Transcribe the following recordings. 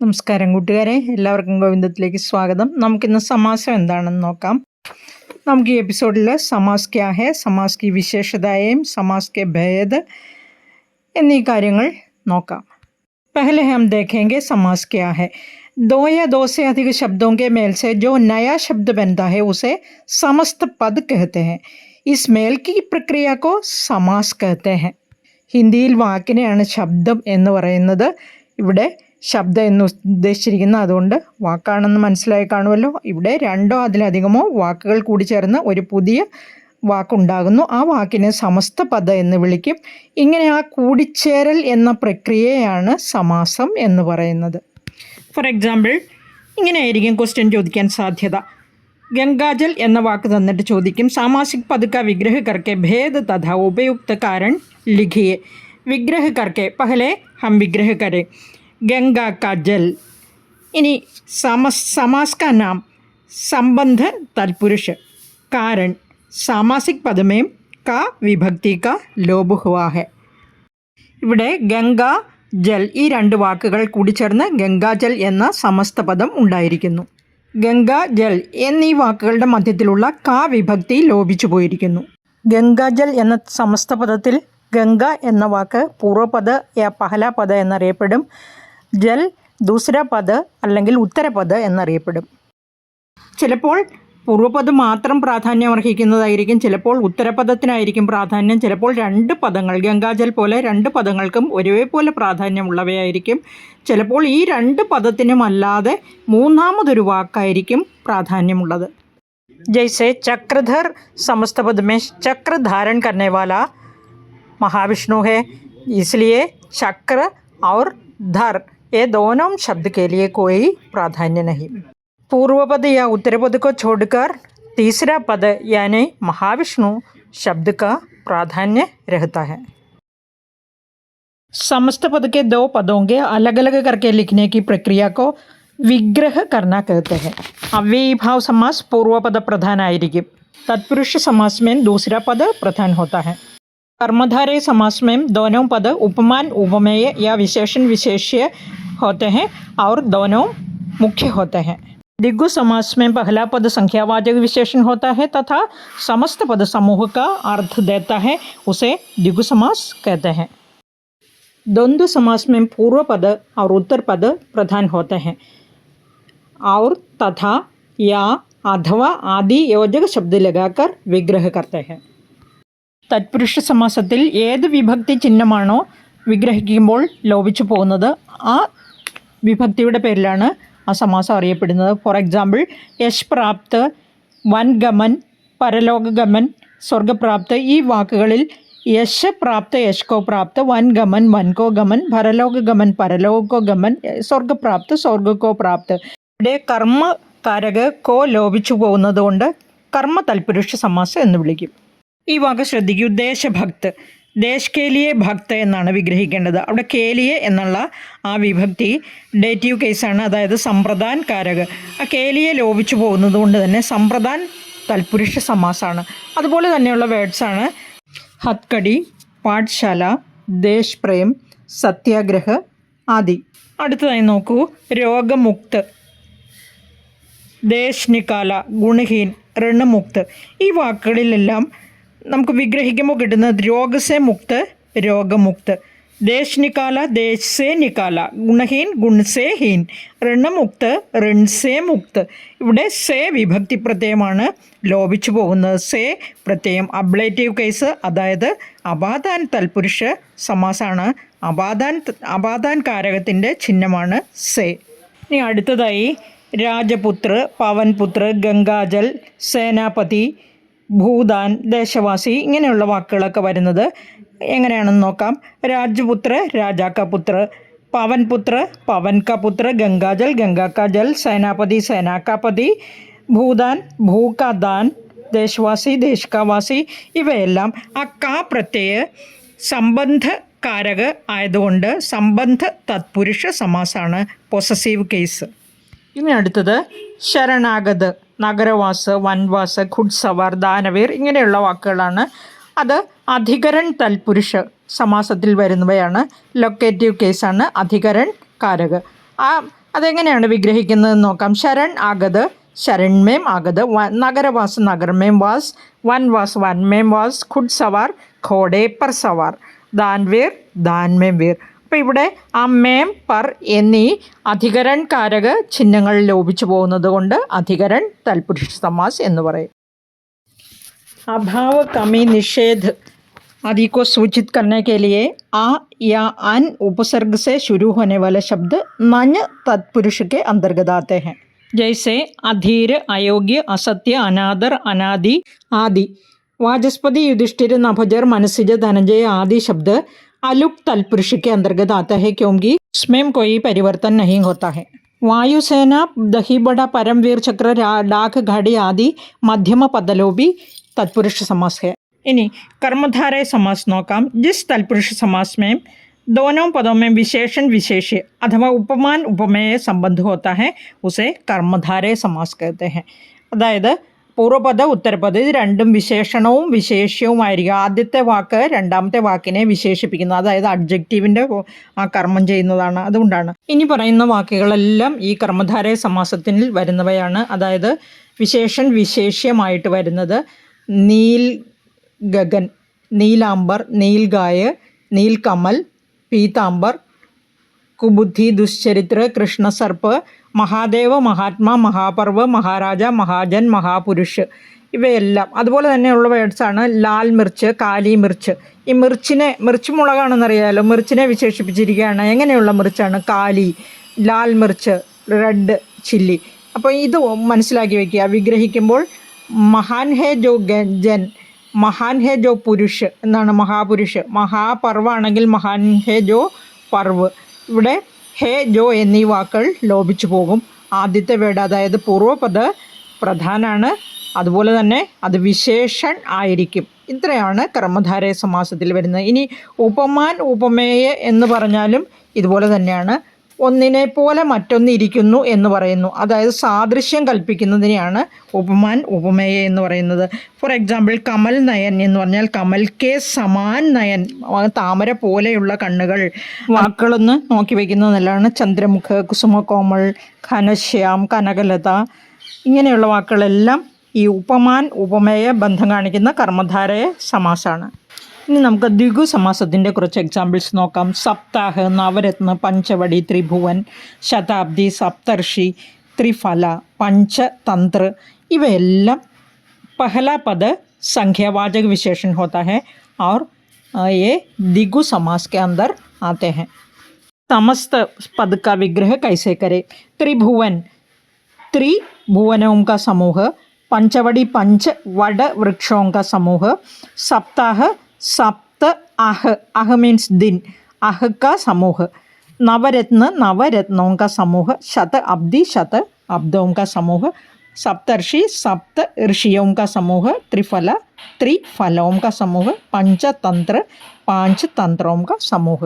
നമസ്കാരം കൂട്ടുകാരെ, എല്ലാവർക്കും ഗോവിന്ദത്തിലേക്ക് സ്വാഗതം. നമുക്കിന്ന് സമാസം എന്താണെന്ന് നോക്കാം. നമുക്ക് ഈ എപ്പിസോഡിൽ സമാസ് ക്യാ ഹെ, സമാസ് की विशेषताएं, समास के भेद എന്നീ കാര്യങ്ങൾ നോക്കാം. पहले हम देखेंगे समास क्या है. दो या दो से अधिक शब्दों के मेल से जो नया शब्द बनता है उसे समस्त पद कहते हैं. इस मेल की प्रक्रिया को समास कहते हैं. ഹിന്ദിയിൽ വാക്കിനെയാണ് ശബ്ദം എന്ന് പറയുന്നത്. ഇവിടെ ശബ്ദം എന്ന് ഉദ്ദേശിച്ചിരിക്കുന്നത് അതുകൊണ്ട് വാക്കാണെന്ന് മനസ്സിലായി കാണുമല്ലോ. ഇവിടെ രണ്ടോ അതിലധികമോ വാക്കുകൾ കൂടി ചേർന്ന് ഒരു പുതിയ വാക്കുണ്ടാകുന്നു. ആ വാക്കിനെ സമസ്ത പദ എന്ന് വിളിക്കും. ഇങ്ങനെ ആ കൂടിച്ചേരൽ എന്ന പ്രക്രിയയാണ് സമാസം എന്ന് പറയുന്നത്. ഫോർ എക്സാമ്പിൾ, ഇങ്ങനെയായിരിക്കും ക്വസ്റ്റ്യൻ ചോദിക്കാൻ സാധ്യത. ഗംഗാജൽ എന്ന വാക്ക് തന്നിട്ട് ചോദിക്കും, സാമാസിക് പദ का विग्रह करके भेद तथा उपयुक्त कारण लिखिए. विग्रह करके पहले हम विग्रह करें. गंगा का जल. इनी समास का नाम संबंध तत्पुरुष. कारण सामासिक पद में का विभक्ति का लोप हुआ है. ഇവിടെ ഗംഗ ജൽ ഈ രണ്ട് വാക്കുകൾ കൂടിച്ചേർന്ന് ഗംഗാജൽ എന്ന സമസ്ത പദം ഉണ്ടായിരിക്കുന്നു. ഗംഗ ജൽ എന്നീ വാക്കുകളുടെ മധ്യത്തിലുള്ള കാ വിഭക്തി ലോപിച്ചു പോയിരിക്കുന്നു. ഗംഗാജൽ എന്ന സമസ്ത പദത്തിൽ ഗംഗ എന്ന വാക്ക് പൂർവ്വപദ യാ പഹല പദ എന്നറിയപ്പെടും. ജൽ ദൂസര പദ അല്ലെങ്കിൽ ഉത്തരപദ എന്നറിയപ്പെടും. ചിലപ്പോൾ പൂർവ്വപദ മാത്രം പ്രാധാന്യം അർഹിക്കുന്നതായിരിക്കും, ചിലപ്പോൾ ഉത്തരപദത്തിനായിരിക്കും പ്രാധാന്യം. ചിലപ്പോൾ രണ്ട് പദങ്ങൾ ഗംഗാജൽ പോലെ രണ്ട് പദങ്ങൾക്കും ഒരേപോലെ പ്രാധാന്യമുള്ളവയായിരിക്കും. ചിലപ്പോൾ ഈ രണ്ട് പദത്തിനുമല്ലാതെ മൂന്നാമതൊരു വാക്കായിരിക്കും പ്രാധാന്യമുള്ളത്. ജൈസെ ചക്രധർ സമസ്ത പദ में चक्र धारण करने वाला महाविष्णु है, इसलिए चक्र और धर ये दोनों शब्द के लिए कोई प्राधान्य नहीं. पूर्व पद या उत्तर पद को छोड़कर तीसरा पद यानी महाविष्णु शब्द का प्राधान्य रहता है. समस्त पद के दो पदों के अलग अलग करके लिखने की प्रक्रिया को विग्रह करना कहते हैं. अव्ययी भाव समास पूर्व पद प्रधान आയിരിക്കും. तत्पुरुष समास में दूसरा पद प्रधान होता है. कर्मधारय समास में दोनों पद उपमान उपमेय या विशेषण विशेष्य होते हैं और दोनों मुख्य होते हैं. दिग्गु समास में पहला पद संख्यावाचक विशेषण होता है तथा समस्त पद समूह का अर्थ देता है, उसे दिग्गु समास कहते हैं. द्वंद्व समास में पूर्व पद और उत्तर पद प्रधान होते हैं और तथा या अथवा आदि योजक शब्द लगाकर विग्रह करते हैं. തത്പുരുഷ സമാസത്തിൽ ഏത് വിഭക്തി ചിഹ്നമാണോ വിഗ്രഹിക്കുമ്പോൾ ലോപിച്ചു പോകുന്നത് ആ വിഭക്തിയുടെ പേരിലാണ് ആ സമാസം അറിയപ്പെടുന്നത്. ഫോർ എക്സാമ്പിൾ, യശ് പ്രാപ്ത്, വൻഗമൻ, പരലോകഗമൻ, സ്വർഗപ്രാപ്ത് ഈ വാക്കുകളിൽ യശ് പ്രാപ്ത് യശ്കോ പ്രാപ്ത്, വൻഗമൻ വൻകോ ഗമൻ, പരലോകഗമൻ പരലോകോ ഗമൻ, സ്വർഗപ്രാപ്ത് സ്വർഗക്കോ പ്രാപ്ത്. ഇവിടെ കർമ്മകാരക കോ ലോപിച്ചു പോകുന്നത് കൊണ്ട് കർമ്മ തൽപുരുഷ സമാസം എന്ന് വിളിക്കും. ഈ വാക്ക് ശ്രദ്ധിക്കൂ. ദേശഭക്ത്, ദേശ് കേലിയെ ഭക്ത് എന്നാണ് വിഗ്രഹിക്കേണ്ടത്. അവിടെ കേലിയെ എന്നുള്ള ആ വിഭക്തി ഡേറ്റീവ് കേസാണ്, അതായത് സമ്പ്രദാൻ കാരക. ആ കേലിയെ ലോപിച്ചു പോകുന്നത് കൊണ്ട് തന്നെ സമ്പ്രദാൻ തൽപുരുഷ സമാസാണ്. അതുപോലെ തന്നെയുള്ള വേർഡ്സാണ് ഹത്കടി, പാഠശാല, ദേശ് പ്രേം, സത്യാഗ്രഹ ആദി. അടുത്തതായി നോക്കൂ, രോഗമുക്ത്, ദേശ് നിക്കാല, ഗുണഹീൻ, ഋണമുക്ത്. ഈ വാക്കുകളിലെല്ലാം നമുക്ക് വിഗ്രഹിക്കുമ്പോൾ കിട്ടുന്നത് രോഗസേ മുക്ത്, രോഗമുക്ത്, ദേശ് നിക്കാല, ദേശസേ നിക്കാല, ഗുണഹീൻ, ഗുണസേ ഹീൻ, ഋണമുക്ത്, ഋൺസേ മുക്ത്. ഇവിടെ സേ വിഭക്തി പ്രത്യയമാണ് ലോപിച്ചു പോകുന്നത്. സേ പ്രത്യയം അബ്ലേറ്റീവ് കേസ്, അതായത് അപാദാൻ തൽപുരുഷ സമാസാണ്. അപാദാൻ കാരകത്തിൻ്റെ ചിഹ്നമാണ് സേ. ഇനി അടുത്തതായി രാജപുത്ര, പവൻപുത്ര, ഗംഗാജൽ, സേനാപതി, ഭൂദാൻ, ദേശവാസി ഇങ്ങനെയുള്ള വാക്കുകളൊക്കെ വരുന്നത് എങ്ങനെയാണെന്ന് നോക്കാം. രാജപുത്ര രാജാ കാ പുത്ര, പവൻപുത്ര പവൻ കാ പുത്ര, ഗംഗാജൽ ഗംഗാ കാ ജൽ, സേനാപതി സേനാ കാ പതി, ഭൂദാൻ ഭൂ കാ ദാൻ, ദേശവാസി ദേശ് കാ വാസി. ഇവയെല്ലാം ആ കാ പ്രത്യയ സംബന്ധ കാരക ആയതുകൊണ്ട് സംബന്ധ തത്പുരുഷ സമാസാണ്, പൊസസീവ് കേസ്. ഇനി അടുത്തത് ശരണാഗത്, നഗരവാസ്, വൻവാസ്, ഖുഡ്സവാർ, ദാനവീർ ഇങ്ങനെയുള്ള വാക്കുകളാണ്. അത് അധികരൺ തൽപുരുഷ സമാസത്തിൽ വരുന്നവയാണ്. ലൊക്കേറ്റീവ് കേസാണ് അധികരൺ കാരക. ആ അതെങ്ങനെയാണ് വിഗ്രഹിക്കുന്നതെന്ന് നോക്കാം. ശരൺ ആഗത് ശരൺമേം ആഗത്, നഗരവാസ് നഗർമേം വാസ്, വൻ മേം വാസ്, ഖുഡ് സവാർ ഘോഡെ പർ സവാർ, ദാൻവീർ ദാൻമേം വീർ. അപ്പോൾ ഇവിടെ ആ മേം പർ എന്നീ അധികരൺ കാരക ചിഹ്നങ്ങൾ ലോപിച്ചു പോകുന്നത് കൊണ്ട് അധികരൺ തൽപുരുഷ സമാസ് എന്ന് പറയും. अभाव कमी निषेध आदि को सूचित करने के लिए आ या अन उपसर्ग से शुरू होने वाले शब्द नञ तत्पुरुष के अंतर्गत आते हैं. जैसे अधीर, अयोग्य, असत्य, अनादर, अनादि आदि. वाचस्पति, युधिष्ठिर, नभजर, मनसिज, धनंजय आदि शब्द अलुक तत्पुरुष के अंतर्गत आता है क्योंकि उसमें कोई परिवर्तन नहीं होता है. वायुसेना, दहीबड़ा, परमवीर चक्र, डाक, घड़ी आदि मध्यम पदलों भी तत्पुरुष समास है. इन्हीं कर्मधारय समास नोकाम. जिस तत्पुरुष समास में दोनों पदों में विशेषण विशेष्य अथवा उपमान उपमेय संबंध होता है उसे कर्मधारय समास कहते हैं. അതായത് പൂർവ്വപദ ഉത്തരപദ ഇത് രണ്ടും വിശേഷണവും വിശേഷ്യവുമായിരിക്കും. ആദ്യത്തെ വാക്ക് രണ്ടാമത്തെ വാക്കിനെ വിശേഷിപ്പിക്കുന്നത്, അതായത് അഡ്ജക്റ്റീവിൻ്റെ ആ കർമ്മം ചെയ്യുന്നതാണ്. അതുകൊണ്ടാണ് ഇനി പറയുന്ന വാക്കുകളെല്ലാം ഈ കർമ്മധാരയ സമാസത്തിൽ വരുന്നവയാണ്. അതായത് വിശേഷൺ വിശേഷ്യമായിട്ട് വരുന്നത് नील गगन, नीलांबर, नीलगाय, नीलकमल, पीतांबर, कुबुद्धि, दुश्चरित्र, कृष्ण सर्प, महादेव, महात्मा, महापर्व, महाराജ, മഹാജൻ, മഹാപുരുഷ് ഇവയെല്ലാം അതുപോലെ തന്നെയുള്ള വേർഡ്സാണ്. ലാൽ മിർച്ച്, കാലി മിർച്ച്. ഈ മിർച്ച് മുളകാണെന്നറിയാമല്ലോ. മിർച്ചിനെ വിശേഷിപ്പിച്ചിരിക്കുകയാണ്. എങ്ങനെയുള്ള മിർച്ചാണ്? കാലി, ലാൽ മിർച്ച്, റെഡ് ചില്ലി. അപ്പോൾ ഇത് മനസ്സിലാക്കി വയ്ക്കുക. വിഗ്രഹിക്കുമ്പോൾ മഹാൻ ഹേ ജോ ജൻ, മഹാൻ ഹേ ജോ പുരുഷ് എന്നാണ് മഹാപുരുഷ്. മഹാപർവാണെങ്കിൽ മഹാൻ ഹേ ജോ പർവ്. ഇവിടെ ഹേ ജോ എന്നീ വാക്കുകൾ ലോപിച്ചു പോകും. ആദ്യത്തെ വേർഡ് അതായത് പൂർവ്വപദ പ്രധാനാണ്, അതുപോലെ തന്നെ അത് വിശേഷൺ ആയിരിക്കും. ഇത്രയാണ് കർമ്മധാരയ സമാസത്തിൽ വരുന്നത്. ഇനി ഉപമാൻ ഉപമേയ എന്ന് പറഞ്ഞാലും ഇതുപോലെ തന്നെയാണ്. ഒന്നിനെ പോലെ മറ്റൊന്നിരിക്കുന്നു എന്ന് പറയുന്നു. അതായത് സാദൃശ്യം കൽപ്പിക്കുന്നതിനെയാണ് ഉപമാൻ ഉപമേയ എന്ന് പറയുന്നത്. ഫോർ എക്സാമ്പിൾ കമൽ നയൻ എന്ന് പറഞ്ഞാൽ കമൽ കെ സമാൻ നയൻ, താമര പോലെയുള്ള കണ്ണുകൾ. വാക്കുകളൊന്ന് നോക്കി വയ്ക്കുന്നത് നല്ലതാണ്. ചന്ദ്രമുഖ, കുസുമകോമൾ, ഘനശ്യാം, കനകലത ഇങ്ങനെയുള്ള വാക്കുകളെല്ലാം ഈ ഉപമാൻ ഉപമേയ ബന്ധം കാണിക്കുന്ന കർമ്മധാരയ സമാസമാണ്. ഇനി നമുക്ക് ദ്വിഗു സമാസത്തിൻ്റെ കുറച്ച് എക്സാമ്പിൾസ് നോക്കാം. സപ്താഹ, നവരത്ന, പഞ്ചവടി, ത്രിഭുവൻ, ശതാബ്ദി, സപ്തർഷി, ത്രിഫല, पंचतंत्र इवेल्लम पहला पद संख्यावाचक विशेषण होता है और ये दिगु समास के अंदर आते हैं. समस्त पद का विग्रह कैसे करें? त्रिभुवन, त्रिभुवनों का समूह. पंचवड़ी, पंच वड वृक्षों का समूह. सप्ताह, सप्त अह, अह मीन्स दिन, अह का समूह. नवरत्न, नवरत्नों का समूह. शत अब्दी, शत अब्दों का समूह. सप्तर्षि, सप्त ऋषियों का समूह. त्रिफल, त्रिफलों का समूह. पंचतंत्र, पांच तंत्रों का समूह.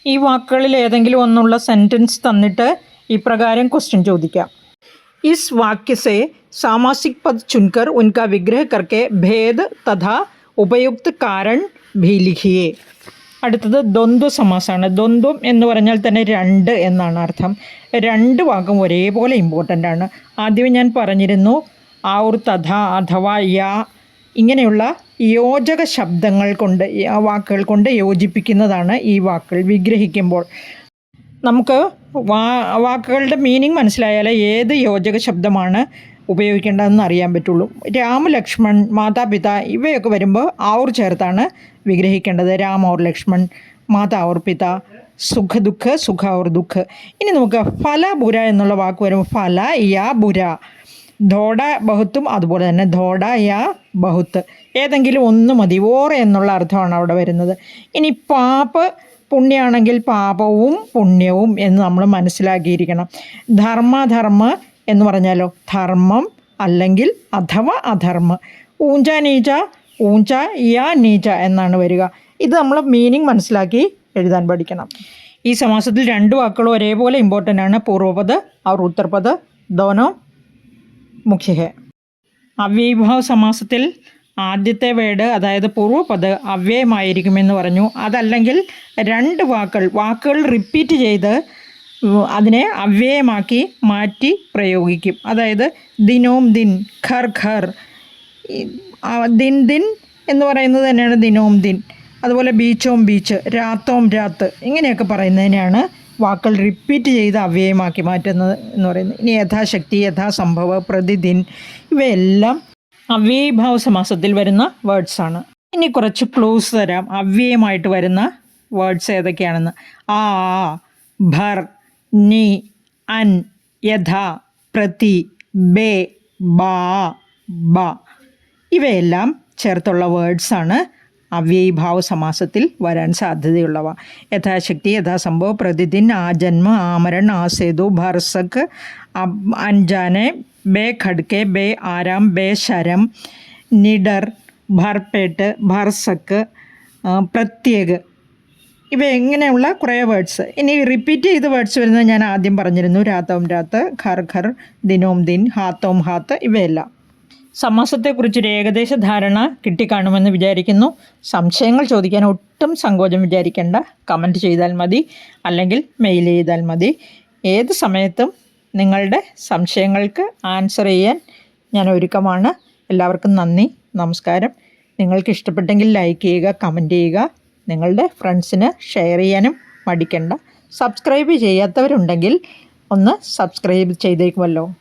ഈ വാക്കുകളിൽ ഏതെങ്കിലും ഒന്നുള്ള സെൻറ്റൻസ് തന്നിട്ട് ഇപ്രകാരം ക്വസ്റ്റ്യൻ ചോദിക്കാം. इस वाक्य से सामासिक पद चुनकर उनका विग्रह करके भेद तथा ഉപയുക്ത कारण भी लिखिए. അടുത്തത് ദ്വന്ദ്വ സമാസമാണ്. ദ്വന്ദ്വം എന്ന് പറഞ്ഞാൽ തന്നെ രണ്ട് എന്നാണ് അർത്ഥം. രണ്ട് വാക്കും ഒരേപോലെ ഇമ്പോർട്ടൻ്റ് ആണ്. ആദ്യം ഞാൻ പറഞ്ഞിരുന്നു ഔർ, തഥ, അഥവാ, യാ ഇങ്ങനെയുള്ള യോജക ശബ്ദങ്ങൾ കൊണ്ട് ആ വാക്കുകൾ കൊണ്ട് യോജിപ്പിക്കുന്നതാണ് ഈ വാക്കുകൾ വിഗ്രഹിക്കുമ്പോൾ. നമുക്ക് വാക്കുകളുടെ മീനിങ് മനസ്സിലായാലേ ഏത് യോജക ശബ്ദമാണ് ഉപയോഗിക്കേണ്ടതെന്ന് അറിയാൻ പറ്റുള്ളൂ. രാമ, ലക്ഷ്മൺ, മാതാപിത ഇവയൊക്കെ വരുമ്പോൾ ഔർ ചേർത്താണ് വിഗ്രഹിക്കേണ്ടത്. രാമ ഔർ ലക്ഷ്മൺ, മാതാ ഔർ പിത, സുഖ ദുഃഖ, സുഖ ഔർ ദുഃഖ. ഇനി നമുക്ക് ഫല ബുര എന്നുള്ള വാക്ക് വരുമ്പോൾ ഫല യാ ബുര. ധോഡ ബഹുത്തും അതുപോലെ തന്നെ ധോഡ യാ ബഹുത്ത്, ഏതെങ്കിലും ഒന്ന് മതി. ഓർ എന്നുള്ള അർത്ഥമാണ് അവിടെ വരുന്നത്. ഇനി പാപ് പുണ്യമാണെങ്കിൽ പാപവും പുണ്യവും എന്ന് നമ്മൾ മനസ്സിലാക്കിയിരിക്കണം. ധർമ്മ എന്ന് പറഞ്ഞാലോ ധർമ്മം അല്ലെങ്കിൽ അഥവാ അധർമ്മ. ഊഞ്ച നീച, ഊഞ്ച യാ നീച എന്നാണ് വരിക. ഇത് നമ്മൾ മീനിങ് മനസ്സിലാക്കി എഴുതാൻ പഠിക്കണം. ഈ സമാസത്തിൽ രണ്ട് വാക്കുകളും ഒരേപോലെ ഇമ്പോർട്ടൻ്റ് ആണ്. പൂർവ്വപദ और उत्तरपद दोनों मुख्य है. അവ്യയീഭാവ സമാസത്തിൽ ആദ്യത്തെ വേർഡ് അതായത് പൂർവ്വപദ അവ്യയമായിരിക്കുമെന്ന് പറഞ്ഞു. അതല്ലെങ്കിൽ രണ്ട് വാക്കുകൾ റിപ്പീറ്റ് ചെയ്ത് അതിനെ അവ്യയമാക്കി മാറ്റി പ്രയോഗിക്കും. അതായത് ദിനോം ദിൻ, ഘർ ഘർ, ദിൻ ദിൻ എന്ന് പറയുന്നത് തന്നെയാണ് ദിനോം ദിൻ. അതുപോലെ ബീച്ചോം ബീച്ച്, രാത്തോം രാത്ത്, ഇങ്ങനെയൊക്കെ പറയുന്നതിനെയാണ് വാക്കുകൾ റിപ്പീറ്റ് ചെയ്ത് അവ്യയമാക്കി മാറ്റുന്നത് എന്ന് പറയുന്നത്. ഇനി യഥാശക്തി, യഥാസംഭവ, പ്രതിദിൻ, ഇവയെല്ലാം അവ്യയീഭാവ സമാസത്തിൽ വരുന്ന വേർഡ്സാണ്. ഇനി കുറച്ച് ക്ലൂസ് തരാം അവ്യയമായിട്ട് വരുന്ന വേർഡ്സ് ഏതൊക്കെയാണെന്ന്. ആ, ഭർ, നി, അൻ, യഥ, പ്രതി, ബേ, ബാ, ബ, ഇവയെല്ലാം ചേർത്തുള്ള വേർഡ്സാണ് അവ്യയീഭാവ സമാസത്തിൽ വരാൻ സാധ്യതയുള്ളവ. യഥാശക്തി, യഥാസംഭവ, പ്രതിദിൻ, ആജന്മ, ആമരൺ, ആസേതു, ഭർസക്, അൻജാനെ, ബേ ഖഡ്കെ, ബേ ആരാം, ബേ ശരം, നിഡർ, ഭർപേട്ട്, ഭർസക്, പ്രത്യേക്, ഇവ ഇങ്ങനെയുള്ള കുറേ വേർഡ്സ്. ഇനി റിപ്പീറ്റ് ചെയ്ത് വേർഡ്സ് വരുന്നത് ഞാൻ ആദ്യം പറഞ്ഞിരുന്നു. രാത്തോം രാത്ത്, ഘർ ഘർ, ദിനോം ദിൻ, ഹാത്തോം ഹാത്ത്, ഇവയെല്ലാം. സമാസത്തെക്കുറിച്ചൊരു ഏകദേശ ധാരണ കിട്ടിക്കാണുമെന്ന് വിചാരിക്കുന്നു. സംശയങ്ങൾ ചോദിക്കാൻ ഒട്ടും സങ്കോചം വിചാരിക്കേണ്ട. കമൻറ്റ് ചെയ്താൽ മതി, അല്ലെങ്കിൽ മെയിൽ ചെയ്താൽ മതി. ഏത് സമയത്തും നിങ്ങളുടെ സംശയങ്ങൾക്ക് ആൻസർ ചെയ്യാൻ ഞാൻ ഒരുക്കമാണ്. എല്ലാവർക്കും നന്ദി, നമസ്കാരം. നിങ്ങൾക്ക് ഇഷ്ടപ്പെട്ടെങ്കിൽ ലൈക്ക് ചെയ്യുക, കമൻറ്റ് ചെയ്യുക. നിങ്ങളുടെ ഫ്രണ്ട്സിന് ഷെയർ ചെയ്യാനും മടിക്കണ്ട. സബ്സ്ക്രൈബ് ചെയ്യാത്തവരുണ്ടെങ്കിൽ ഒന്ന് സബ്സ്ക്രൈബ് ചെയ്തേക്കുമല്ലോ.